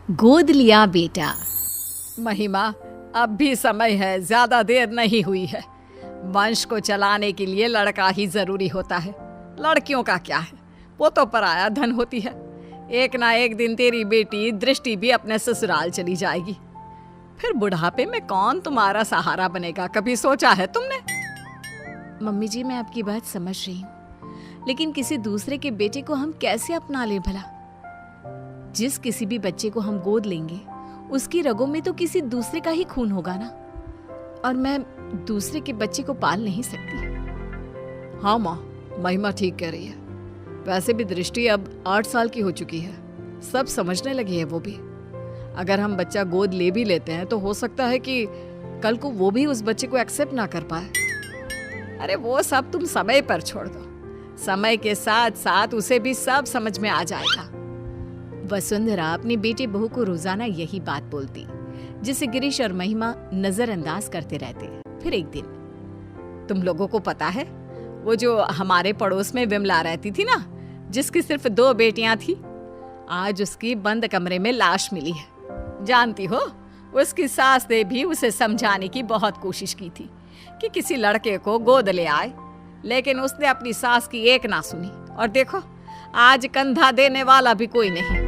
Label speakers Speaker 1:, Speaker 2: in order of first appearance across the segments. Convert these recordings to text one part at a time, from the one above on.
Speaker 1: गोद लिया बेटा।
Speaker 2: महिमा, अब भी समय है, ज्यादा देर नहीं हुई है। वंश को चलाने के लिए लड़का ही जरूरी होता है। लड़कियों का क्या है, वो तो पराया धन होती है। एक ना एक दिन तेरी बेटी दृष्टि भी अपने ससुराल चली जाएगी। फिर बुढ़ापे में कौन तुम्हारा सहारा बनेगा, कभी सोचा है तुमने?
Speaker 1: मम्मी जी, मैं आपकी बात समझ रही हूँ, लेकिन किसी दूसरे के बेटे को हम कैसे अपना लें भला? जिस किसी भी बच्चे को हम गोद लेंगे उसकी रगों में तो किसी दूसरे का ही खून होगा ना, और मैं दूसरे के बच्चे को पाल नहीं सकती।
Speaker 2: हाँ माँ, महिमा ठीक कह रही है। वैसे भी दृष्टि अब 8 साल की हो चुकी है, सब समझने लगी है वो भी। अगर हम बच्चा गोद ले भी लेते हैं तो हो सकता है कि कल को वो भी उस बच्चे को एक्सेप्ट ना कर पाए। अरे वो सब तुम समय पर छोड़ दो, समय के साथ साथ उसे भी सब समझ में आ जाएगा।
Speaker 1: वसुंधरा अपनी बेटे बहू को रोजाना यही बात बोलती, जिसे गिरीश और महिमा नजरअंदाज करते रहते। फिर एक दिन,
Speaker 2: तुम लोगों को पता है वो जो हमारे पड़ोस में विमला रहती थी ना, जिसकी सिर्फ 2 बेटियां थी, आज उसकी बंद कमरे में लाश मिली है। जानती हो, उसकी सास ने भी उसे समझाने की बहुत कोशिश की थी कि किसी लड़के को गोद ले आए, लेकिन उसने अपनी सास की एक ना सुनी, और देखो आज कंधा देने वाला भी कोई नहीं।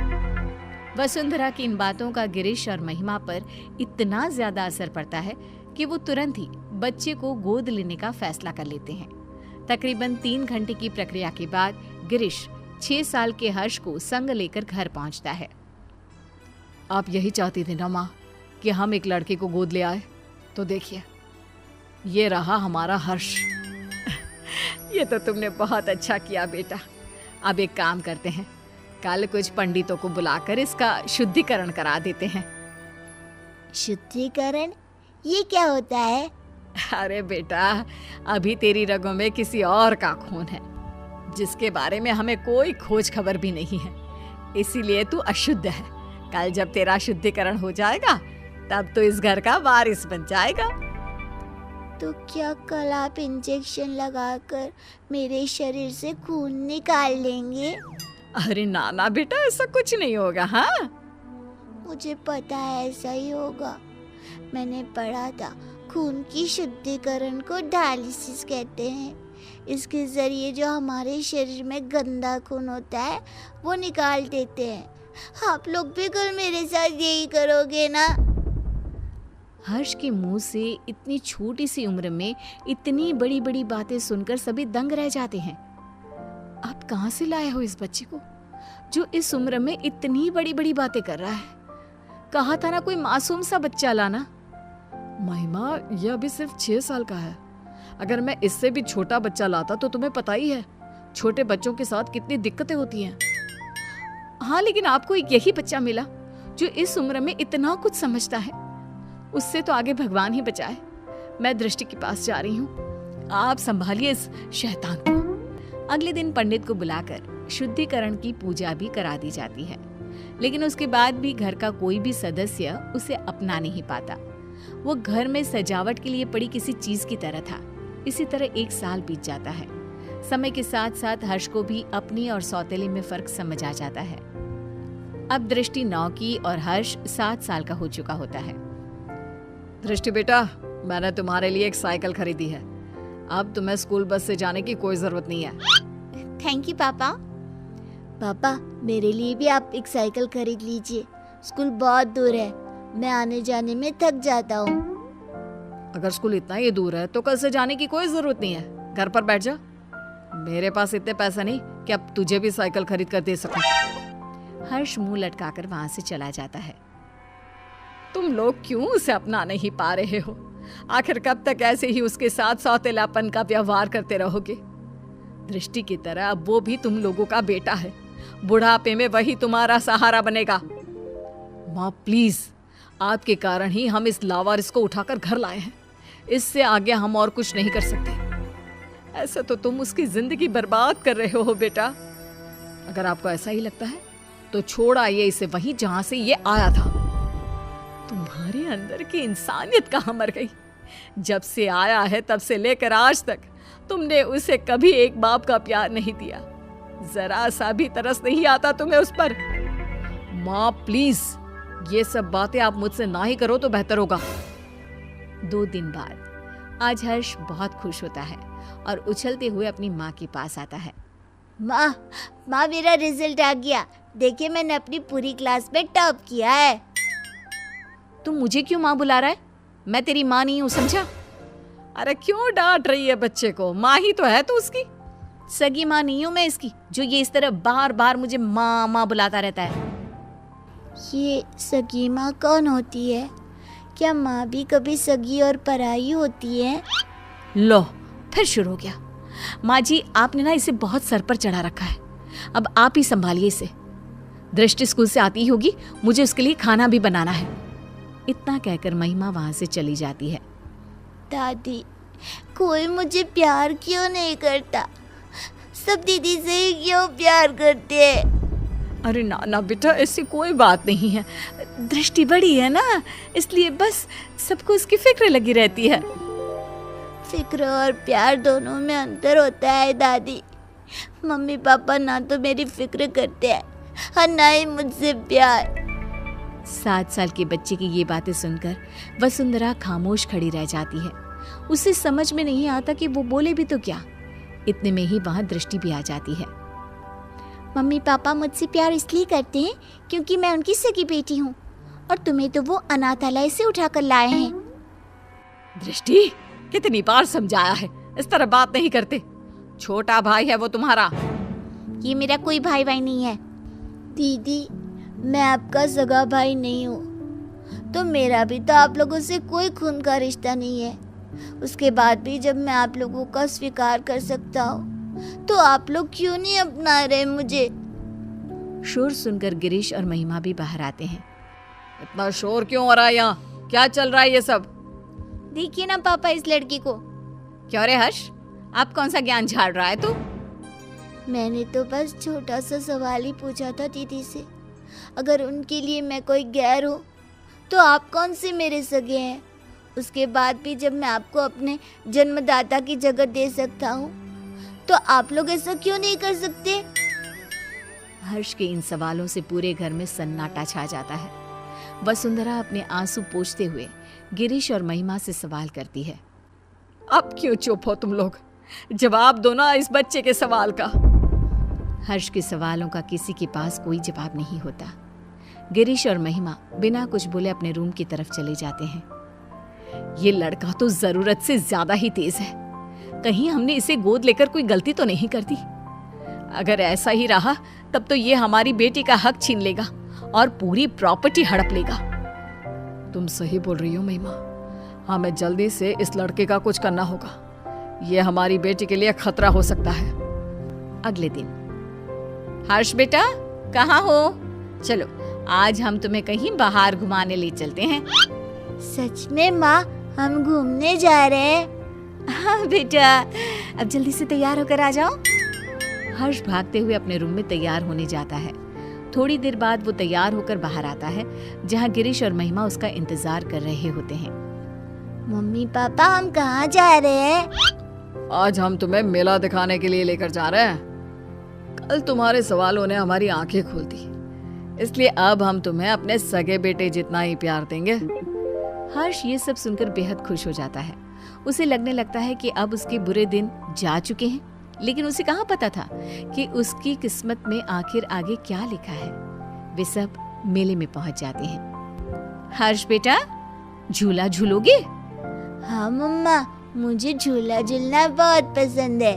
Speaker 1: वसुंधरा की इन बातों का गिरीश और महिमा पर इतना ज्यादा असर पड़ता है कि वो तुरंत ही बच्चे को गोद लेने का फैसला कर लेते हैं। तकरीबन 3 घंटे की प्रक्रिया के बाद गिरीश 6 साल के हर्ष को संग लेकर घर पहुंचता है।
Speaker 2: आप यही चाहती थी ना माँ कि हम एक लड़के को गोद ले आए? तो देखिए, ये रहा हमारा हर्ष। ये तो तुमने बहुत अच्छा किया बेटा। अब एक काम करते हैं, कल कुछ पंडितों को बुलाकर इसका शुद्धिकरण करा देते हैं।
Speaker 3: शुद्धिकरण? ये क्या होता है?
Speaker 2: अरे बेटा, अभी तेरी रगों में किसी और का खून है, जिसके बारे में हमें कोई खोज खबर भी नहीं है, इसीलिए तू अशुद्ध है। कल जब तेरा शुद्धिकरण हो जाएगा तब तो इस घर का वारिस बन जाएगा।
Speaker 3: तो क्या कल आप इंजेक्शन लगाकर मेरे शरीर से खून निकाल लेंगे?
Speaker 2: अरे ना ना बेटा, ऐसा कुछ नहीं होगा। हाँ,
Speaker 3: मुझे पता है ऐसा ही होगा। मैंने पढ़ा था खून की शुद्धिकरण को डायलिसिस कहते हैं। इसके जरिए जो हमारे शरीर में गंदा खून होता है वो निकाल देते हैं। आप लोग भी कल मेरे साथ यही करोगे ना?
Speaker 1: हर्ष के मुंह से इतनी छोटी सी उम्र में इतनी बड़ी बड़ी बातें सुनकर सभी दंग रह जाते हैं। आप कहां से लाए हो इस बच्चे को जो इस उम्र में इतनी बड़ी बड़ी बातें कर रहा है? कहा था ना कोई मासूम सा बच्चा लाना।
Speaker 2: महिमा, यह अभी सिर्फ 6 साल का है। अगर मैं इससे भी छोटा बच्चा लाता तो तुम्हें पता ही है छोटे बच्चों के साथ कितनी दिक्कतें होती हैं।
Speaker 1: हाँ, लेकिन आपको एक यही बच्चा मिला जो इस उम्र में इतना कुछ समझता है। उससे तो आगे भगवान ही बचाए। मैं दृष्टि के पास जा रही हूँ, आप संभालिए इस शैतान को। अगले दिन पंडित को बुलाकर शुद्धिकरण की पूजा भी करा दी जाती है, लेकिन उसके बाद भी घर का कोई भी सदस्य उसे अपना नहीं पाता। वो घर में सजावट के लिए पड़ी किसी चीज की तरह था। इसी तरह 1 साल बीत जाता है। समय के साथ साथ हर्ष को भी अपनी और सौतेले में फर्क समझ आ जाता है। अब दृष्टि 9 की और हर्ष 7 साल का हो चुका होता है।
Speaker 2: दृष्टि बेटा, मैंने तुम्हारे लिए एक साइकिल खरीदी है। अब तुम्हें स्कूल बस से जाने की कोई जरूरत नहीं है।
Speaker 3: थैंक यू पापा। पापा, मेरे लिए भी आप एक साइकिल खरीद लीजिए। स्कूल बहुत दूर है, मैं आने जाने में थक जाता हूँ।
Speaker 2: अगर स्कूल इतना ही दूर है तो कल से जाने की कोई जरूरत नहीं है, घर पर बैठ जा। मेरे पास इतने पैसे नहीं कि अब तुझे भी साइकिल खरीद कर दे सकूं।
Speaker 1: हर्ष मुंह लटकाकर वहां से चला जाता है।
Speaker 2: तुम लोग क्यों उसे अपना नहीं पा रहे हो? आखिर कब तक ऐसे ही उसके साथ सौतेलापन का व्यवहार करते रहोगे? दृष्टि की तरह अब वो भी तुम लोगों का बेटा है। बुढ़ापे में वही तुम्हारा सहारा बनेगा। माँ प्लीज, आपके कारण ही हम इस लावारिस को उठाकर घर लाए हैं। इससे आगे हम और कुछ नहीं कर सकते। ऐसा तो तुम उसकी जिंदगी बर्बाद कर रहे हो बेटा। अगर आपको ऐसा ही लगता है तो छोड़ आइए इसे वहीं जहां से ये आया था। तुम्हारे अंदर की इंसानियत कहाँ मर गई? जब से आया है तब से लेकर आज तक तुमने उसे कभी एक बाप का प्यार नहीं दिया। जरा सा भी तरस नहीं आता तुम्हें उस पर। माँ प्लीज, ये सब बातें आप मुझसे ना ही करो तो बेहतर होगा।
Speaker 1: 2 दिन बाद आज हर्ष बहुत खुश होता है और उछलते हुए अपनी माँ के पास आता है।
Speaker 3: माँ माँ, मेरा रिजल्ट आ गया। देखिए, मैंने अपनी पूरी क्लास में टॉप किया है।
Speaker 1: तुम मुझे क्यों माँ बुला रहा है? मैं तेरी माँ नहीं हूँ, समझा?
Speaker 2: अरे क्यों डांट रही है बच्चे को? माँ ही तो है तू उसकी।
Speaker 1: सगी माँ नहीं हूँ मैं इसकी, जो ये इस तरह बार बार मुझे माँ माँ बुलाता रहता है।
Speaker 3: ये सगी माँ कौन होती है? क्या माँ भी कभी सगी और पराई होती है?
Speaker 1: लो, फिर शुरू हो गया। माँ जी, आपने ना इसे बहुत सर पर चढ़ा रखा है। अब आप ही संभालिए इसे। दृष्टि स्कूल से आती ही होगी, मुझे उसके लिए खाना भी बनाना है। इतना कहकर महिमा वहां से चली जाती है।
Speaker 3: दादी, कोई मुझे प्यार क्यों नहीं करता? सब दीदी से ही क्यों प्यार करते हैं?
Speaker 2: अरे ना ना बेटा, ऐसी कोई बात नहीं है।
Speaker 1: दृष्टि बड़ी है ना, इसलिए बस सबको उसकी फिक्र लगी रहती है।
Speaker 3: फिक्र और प्यार दोनों में अंतर होता है दादी। मम्मी पापा ना तो मेरी फिक्र करते हैं और ना ही मुझसे प्यार।
Speaker 1: 7 साल के बच्चे की ये बातें सुनकर वसुंधरा खामोश खड़ी रह जाती है। उसे समझ में नहीं आता कि वो बोले भी तो क्या। इतने में ही वहां दृष्टि भी आ जाती है।
Speaker 3: मम्मी पापा मुझसे प्यार इसलिए करते हैं क्योंकि मैं उनकी सगी बेटी हूँ, और तुम्हें तो वो अनाथालय से उठाकर लाए हैं।
Speaker 2: दृष्टि, कितनी बार समझाया है, इस तरह बात नहीं करते। छोटा भाई है वो तुम्हारा।
Speaker 3: ये मेरा कोई भाई भाई नहीं है। दीदी, मैं आपका सगा भाई नहीं हूँ, तो मेरा भी तो आप लोगों से कोई खून का रिश्ता नहीं है। उसके बाद भी जब मैं आप लोगों का स्वीकार कर सकता हूँ, तो आप लोग क्यों नहीं अपना रहे मुझे?
Speaker 1: शोर सुनकर गिरीश और महिमा भी बाहर आते हैं।
Speaker 2: इतना शोर क्यों हो रहा है यहाँ? क्या चल रहा है ये सब?
Speaker 3: देखिए ना पापा इस लड़की को।
Speaker 1: क्यों रे हर्ष, आप कौन सा ज्ञान झाड़ रहा है तू?
Speaker 3: मैंने तो बस छोटा सा सवाल ही पूछा था दीदी से। अगर उनके लिए मैं कोई गैर हूँ, तो आप कौन से मेरे सगे हैं? उसके बाद भी जब मैं आपको अपने जन्मदाता की जगह दे सकता हूँ, तो आप लोग ऐसा क्यों नहीं कर सकते?
Speaker 1: हर्ष के इन सवालों से पूरे घर में सन्नाटा छा जाता है। वसुंधरा अपने आंसू पोंछते हुए गिरीश और महिमा से सवाल करती है।
Speaker 2: अब क्यों चुप हो तुम लोग? जवाब दो ना इस बच्चे के सवाल का।
Speaker 1: हर्ष के सवालों का किसी के पास कोई जवाब नहीं होता। गिरीश और महिमा बिना कुछ बोले अपने रूम की तरफ चले जाते हैं। ये लड़का तो जरूरत से ज्यादा ही तेज है। कहीं हमने इसे गोद लेकर कोई गलती तो नहीं कर दी? अगर ऐसा ही रहा तब तो ये हमारी बेटी का हक छीन लेगा और पूरी प्रॉपर्टी हड़प लेगा।
Speaker 2: तुम सही बोल रही हो महिमा। हमें जल्दी से इस लड़के का कुछ करना होगा। ये हमारी बेटी के लिए खतरा हो सकता है।
Speaker 1: अगले दिन, हर्ष बेटा कहाँ हो? चलो आज हम तुम्हें कहीं बाहर घुमाने ले चलते हैं।
Speaker 3: सच में माँ, हम घूमने जा रहे हैं?
Speaker 1: हाँ बेटा, अब जल्दी से तैयार होकर आ जाओ। हर्ष भागते हुए अपने रूम में तैयार होने जाता है। थोड़ी देर बाद वो तैयार होकर बाहर आता है, जहाँ गिरीश और महिमा उसका इंतजार कर रहे होते हैं।
Speaker 3: मम्मी पापा, हम कहाँ जा रहे हैं?
Speaker 2: आज हम तुम्हें मेला दिखाने के लिए लेकर जा रहे हैं। कल तुम्हारे सवालों ने हमारी आंखें खोल दी, इसलिए अब हम तुम्हें अपने सगे बेटे जितना ही प्यार देंगे।
Speaker 1: हर्ष ये सब सुनकर बेहद खुश हो जाता है। उसे लगने लगता है कि अब उसके बुरे दिन जा चुके हैं, लेकिन उसे कहाँ पता था कि उसकी किस्मत में आखिर आगे क्या लिखा है। वे सब मेले में पहुंच जाते हैं। हर्ष बेटा, झूला झूलोगे?
Speaker 3: हाँ मम्मा, मुझे झूला झूलना बहुत पसंद है।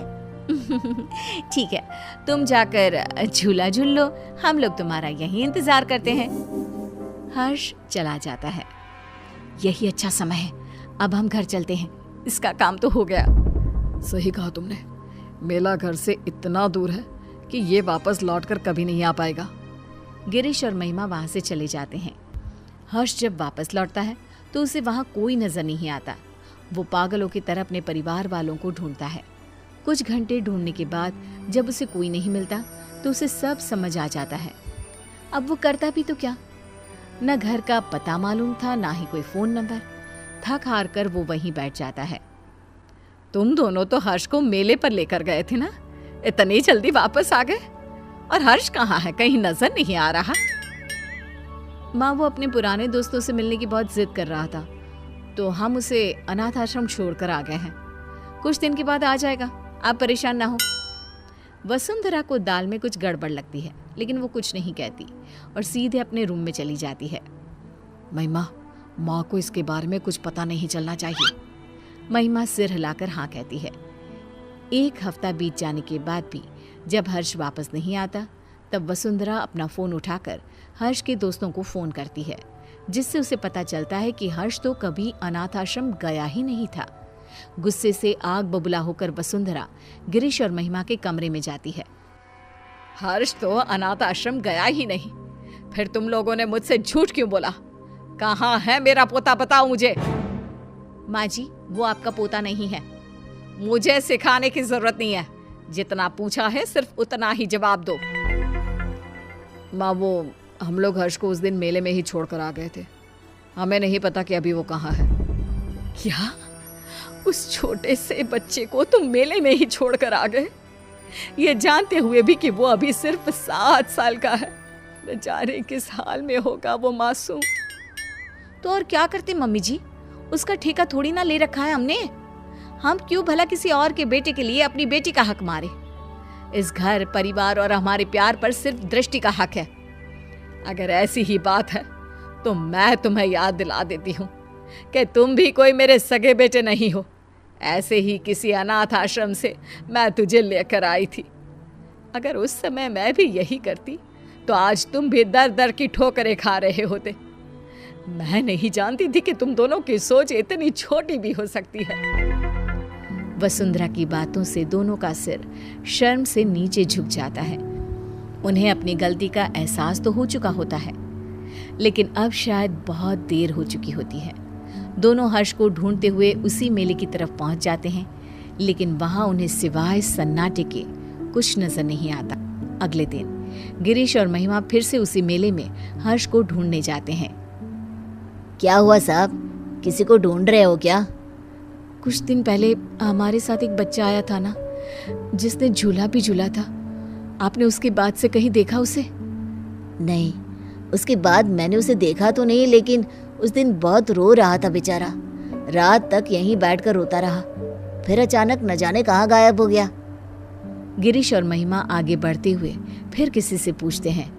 Speaker 1: ठीक है, तुम जाकर झूला झूल लो, हम लोग तुम्हारा यहीं इंतजार करते हैं। हर्ष चला जाता है। यही अच्छा समय है, अब हम घर चलते हैं, इसका काम तो हो गया।
Speaker 2: सही कहा तुमने। मेला घर से इतना दूर है कि ये वापस लौटकर कभी नहीं आ पाएगा।
Speaker 1: गिरीश और महिमा वहां से चले जाते हैं। हर्ष जब वापस लौटता है तो उसे वहां कोई नजर नहीं आता। वो पागलों की तरह अपने परिवार वालों को ढूंढता है। कुछ घंटे ढूंढने के बाद जब उसे कोई नहीं मिलता तो उसे सब समझ आ जाता है। अब वो करता भी तो क्या? न घर का पता मालूम था, ना ही कोई फोन नंबर। थक हार कर वो वहीं बैठ जाता है।
Speaker 2: तुम दोनों तो हर्ष को मेले पर लेकर गए थे ना, इतनी जल्दी वापस आ गए? और हर्ष कहाँ है? कहीं नजर नहीं आ रहा।
Speaker 1: माँ, वो अपने पुराने दोस्तों से मिलने की बहुत जिद कर रहा था, तो हम उसे अनाथ आश्रम छोड़कर आ गए हैं। कुछ दिन के बाद आ जाएगा, आप परेशान ना हो। वसुंधरा को दाल में कुछ गड़बड़ लगती है, लेकिन वो कुछ नहीं कहती और सीधे अपने रूम में चली जाती है।
Speaker 2: महिमा, माँ को इसके बारे में कुछ पता नहीं चलना चाहिए।
Speaker 1: महिमा सिर हिलाकर हाँ कहती है। एक हफ्ता बीत जाने के बाद भी जब हर्ष वापस नहीं आता, तब वसुंधरा अपना फ़ोन उठाकर हर्ष के दोस्तों को फ़ोन करती है, जिससे उसे पता चलता है कि हर्ष तो कभी अनाथ आश्रम गया ही नहीं था। गुस्से से आग बबूला होकर वसुंधरा गिरीश और महिमा के कमरे में जाती है।
Speaker 2: हर्ष तो अनाथ आश्रम गया ही नहीं, फिर तुम लोगों ने मुझसे झूठ क्यों बोला? कहाँ है मेरा पोता, बताओ मुझे।
Speaker 1: माँ जी, वो आपका पोता नहीं है।
Speaker 2: मुझे सिखाने की जरूरत नहीं है, जितना पूछा है सिर्फ उतना ही जवाब दो। माँ, वो हम लोग हर्ष को उस दिन मेले में ही छोड़कर आ गए थे, हमें नहीं पता कि अभी वो कहाँ है।
Speaker 1: क्या? उस छोटे से बच्चे को तुम मेले में ही छोड़कर आ गए, ये जानते हुए भी कि वो अभी सिर्फ 7 साल का है? बेचारे किस हाल में होगा वो मासूम। तो और क्या करते मम्मी जी, उसका ठेका थोड़ी ना ले रखा है हमने। हम क्यों भला किसी और के बेटे के लिए अपनी बेटी का हक मारे? इस घर, परिवार और हमारे प्यार पर सिर्फ दृष्टि का हक है।
Speaker 2: अगर ऐसी ही बात है तो मैं तुम्हें याद दिला देती हूँ कि तुम भी कोई मेरे सगे बेटे नहीं हो। ऐसे ही किसी अनाथ आश्रम से मैं तुझे लेकर आई थी। अगर उस समय मैं भी यही करती तो आज तुम भी दर दर की ठोकरें खा रहे होते। मैं नहीं जानती थी कि तुम दोनों की सोच इतनी छोटी भी हो सकती है।
Speaker 1: वसुंधरा की बातों से दोनों का सिर शर्म से नीचे झुक जाता है। उन्हें अपनी गलती का एहसास तो हो चुका होता है, लेकिन अब शायद बहुत देर हो चुकी होती है। दोनों हर्ष को ढूंढते हुए उसी मेले की तरफ पहुंच जाते हैं, लेकिन वहां उन्हें सिवाय सन्नाटे के कुछ नजर नहीं आता। अगले दिन गिरीश और महिमा फिर से उसी मेले में हर्ष को ढूंढने जाते हैं।
Speaker 3: क्या हुआ साहब, किसी को ढूंढ रहे हो क्या?
Speaker 1: कुछ दिन पहले हमारे साथ एक बच्चा आया था ना, जिसने झूला भी झूला था। आपने उसके बाद से कहीं देखा उसे?
Speaker 3: नहीं, उसके बाद मैंने उसे देखा तो नहीं, लेकिन उस दिन बहुत रो रहा था बेचारा। रात तक यहीं बैठकर रोता रहा, फिर अचानक न जाने कहाँ गायब हो गया।
Speaker 1: गिरीश और महिमा आगे बढ़ते हुए फिर किसी से पूछते हैं।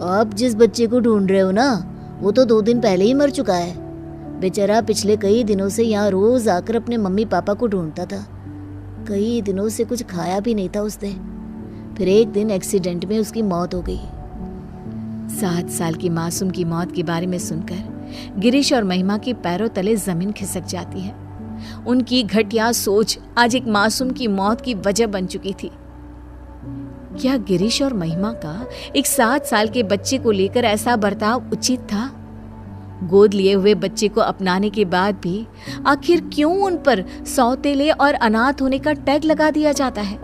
Speaker 3: आप जिस बच्चे को ढूंढ रहे हो ना, वो तो 2 दिन पहले ही मर चुका है। बेचारा पिछले कई दिनों से यहाँ रोज आकर अपने मम्मी पापा को ढूंढता था। कई दिनों से कुछ खाया भी नहीं था उसने। फिर एक दिन एक्सीडेंट में उसकी मौत हो गई।
Speaker 1: 7 साल की मासूम की मौत के बारे में सुनकर गिरीश और महिमा के पैरों तले जमीन खिसक जाती है। उनकी घटिया सोच आज एक मासूम की मौत की वजह बन चुकी थी। क्या गिरीश और महिमा का एक 7 साल के बच्चे को लेकर ऐसा बर्ताव उचित था? गोद लिए हुए बच्चे को अपनाने के बाद भी आखिर क्यों उन पर सौतेले और अनाथ होने का टैग लगा दिया जाता है?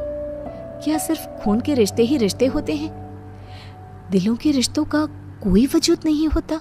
Speaker 1: क्या सिर्फ खून के रिश्ते ही रिश्ते होते हैं? दिलों के रिश्तों का कोई वजूद नहीं होता?